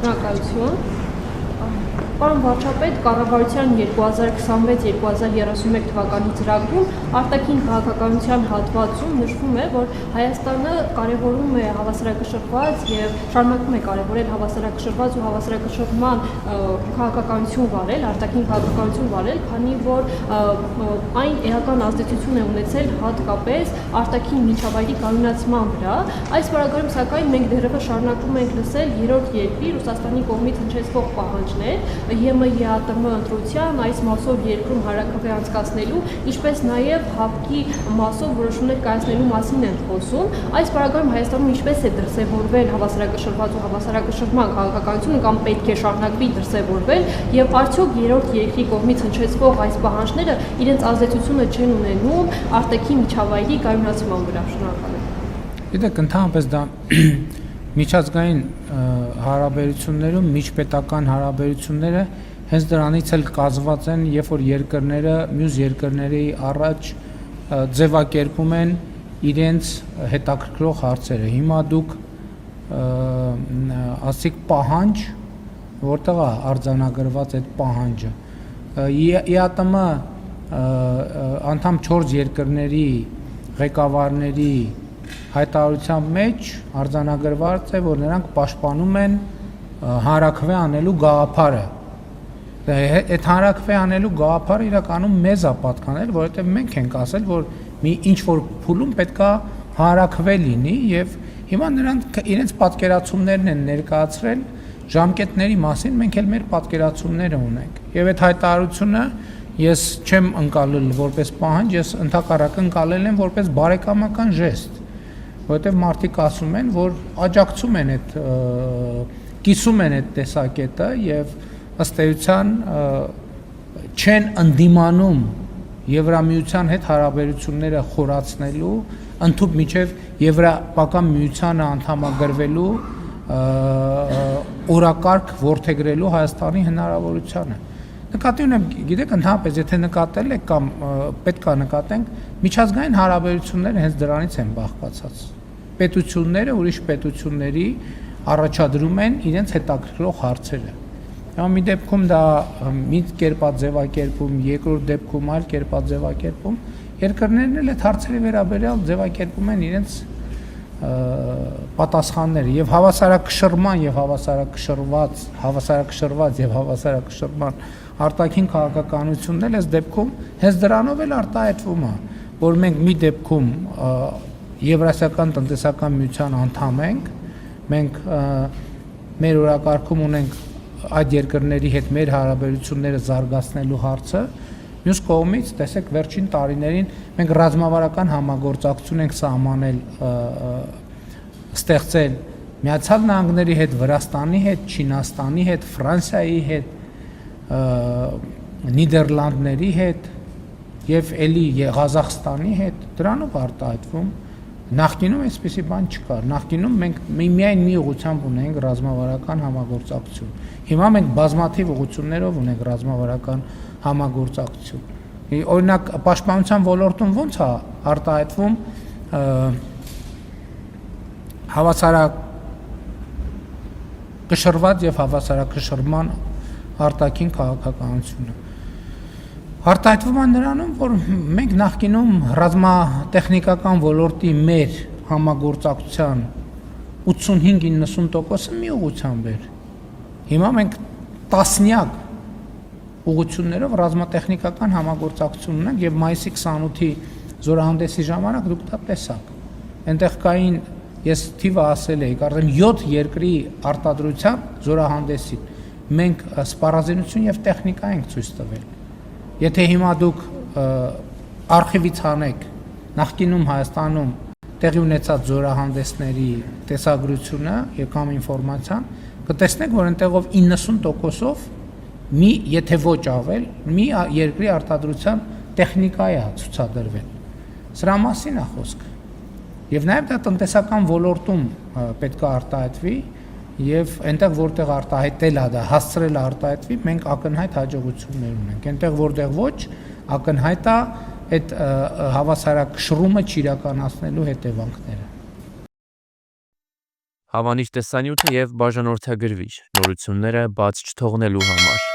Շնորհակալություն։ Պարոն վարչապետ, կառավարության 2026-2031 թվականի ծրագրում արտաքին քաղաքականության հատվածում նշվում է, որ Հայաստանը կարևորում է հավասարակշռված եւ շարունակում է կարևորել հավասարակշռված ու հավասարակշռման քաղաքականություն վարել, արտաքին քաղաքականություն վարել, քանի որ այն էական ազդեցություն է ունեցել հատկապես արտաքին միջավայրի կայունացման վրա։ Այս բaragարում սակայն մենք դեռևս շարունակում ենք լսել երրորդ երկրի Ռուսաստանի կողմից հնչեցվող պահանջներ ԵՄ-ԵԱՏՄ ընտրության այս մասով երկրում հարակավե անցկացնելու, ինչպես նաև ՀԱՊԿ-ի մասով որոշումներ կայացնելու մասին են խոսում։ Այս բaragարում Հայաստանում ինչպես է դրսևորվել հավասարակշռված ու հավասարակշռման քաղաքականությունը կամ պետք է շարունակվի դրսևորվել եւ արդյոք երրորդ երկրի կողմից հնչեցվող այս պահանջները իրենց ազդեցությունը չեն ունենում արտաքին միջավայրի կայունացման վրա։ Շնորհակալ եմ։ Գիտեք, ընդհանրապես դա միջազգային հարաբերություններում միջպետական հարաբերությունները հենց դրանից էլ կազմված են, երբ որ երկրները մյուս երկրների առաջ ձևակերպում են իրենց հետաքրքրող հարցերը։ Հիմա դուք ասիկ պահանջ, որտեղ է արձանագրված այդ պահանջը։ ԵԱՏՄ անդամ 4 երկրների ղեկավարների հայտարարության մեջ արձանագրված է, որ նրանք պաշտպանում են հանրաքվե անելու գաղափարը։ Այդ հանրաքվե անելու գաղափարը իրականում մեզ է պատկանել, որովհետև մենք ենք ասել, որ մի ինչ-որ փուլում պետքա հանրաքվե լինի եւ հիմա նրանք իրենց պատկերացումներն են ներկայացրել ժամկետների մասին, մենք էլ մեր պատկերացումները ունենք։ Եվ այդ հայտարարությունը ես չեմ ընկալել որպես պահանջ, ես ընդհակառակը ընկալել եմ որպես բարեկամական ժեստ, որովհետև մարդիկ ասում են, որ աջակցում են այդ կիսում են այդ տեսակետը եւ ըստ էության չեն ընդդիմանում Եվրամիության հետ հարաբերությունները խորացնելու, ընդհանուր միջև Եվրոպական միությանը անդամագրվելու օրակարգ որդեգրելու Հայաստանի հնարավորությանը։ Նկատի ունեմ, գիտեք, ընդհանրապես եթե նկատել եք կամ պետք է նկատենք, միջազգային հարաբերությունները հենց դրանից են բաղկացած։ Պետությունները ուրիշ պետությունների առաջադրում են իրենց հետաքրքրող հարցերը։ Մի դեպքում դա մի կերպած ձևակերպում, երկրորդ դեպքում այլ կերպած ձևակերպում, երկրներն էլ այդ հարցերի վերաբերյալ ձևակերպում են իրենց պատասխանները եւ հավասարակշռման եւ հավասարակշռված եւ հավասարակշռման արտաքին քաղաքականությունն էլ այս դեպքում հենց դրանով էլ արտահայտվում է, որ մենք մի դեպքում Եվրասիական տնտեսական միության անդամ ենք, մենք մեր օրակարգում ունենք այդ երկրների հետ մեր հարաբերությունները զարգացնելու հարցը, մյուս կողմից, տեսեք, վերջին տարիներին մենք ռազմավարական համագործակցություն ենք սահմանել, ստեղծել Միացյալ Նահանգների հետ, Վրաստանի հետ, Չինաստանի հետ, Ֆրանսիայի հետ, Նիդերլանդների հետ եւ էլի Ղազախստանի հետ, դրանով արտահայտվում։ Նախկինում այսպեսի բան չկար։ Նախկինում մենք միայն մի ուղղությամբ ունենք ռազմավարական համագործակցություն։ Հիմա մենք բազմաթիվ ուղղություններով ունենք ռազմավարական համագործակցություն։ Օրինակ պաշտպանության ոլորտում ո՞նց է արտահայտվում հավասարակշռված եւ հավասարակշռման արտաքին քաղաքականությունը։ Արտահայտվում է նրանում, որ մենք նախկինում ռազմատեխնիկական ոլորտի մեր համագործակցության 85-90%-ը մի ուղղությամբ էր։ Հիմա մենք տասնյակ ուղղություններով ռազմատեխնիկական համագործակցություն ունենք եւ մայիսի 28-ի զորահանդեսի ժամանակ դուք դա տեսաք։ Այնտեղ կային, ես թիվը ասել էի, կարծեմ 7 երկրի արտադրության զորահանդեսին մենք սպառազինություն եւ տեխնիկա ենք ցույց տվել։ Եթե հիմա դուք արխիվից հանեք նախկինում Հայաստանում տեղի ունեցած զորահանդեսների տեսագրությունը կամ ինֆորմացիան, կտեսնեք, որ այնտեղով 90%-ով մի, եթե ոչ ավել, մի երկրի արտադրության տեխնիկա է ցուցադրվել։ Սրա մասին է խոսքը։ Եվ նաև դա տնտեսական ոլորտում պետք է արտահայտվի եւ այնտեղ որտեղ արտահայտել է դա, հասցրել է արտահայտվի, մենք ակնհայտ հաջողություններ ունենք։ Այնտեղ որտեղ ոչ, ակնհայտ է այդ հավասարակշռումը չիրականացնելու հետևանքները։ Հավանիր տեսանյութը եւ բաժանորդագրվիր նորությունները բաց չթողնելու համար։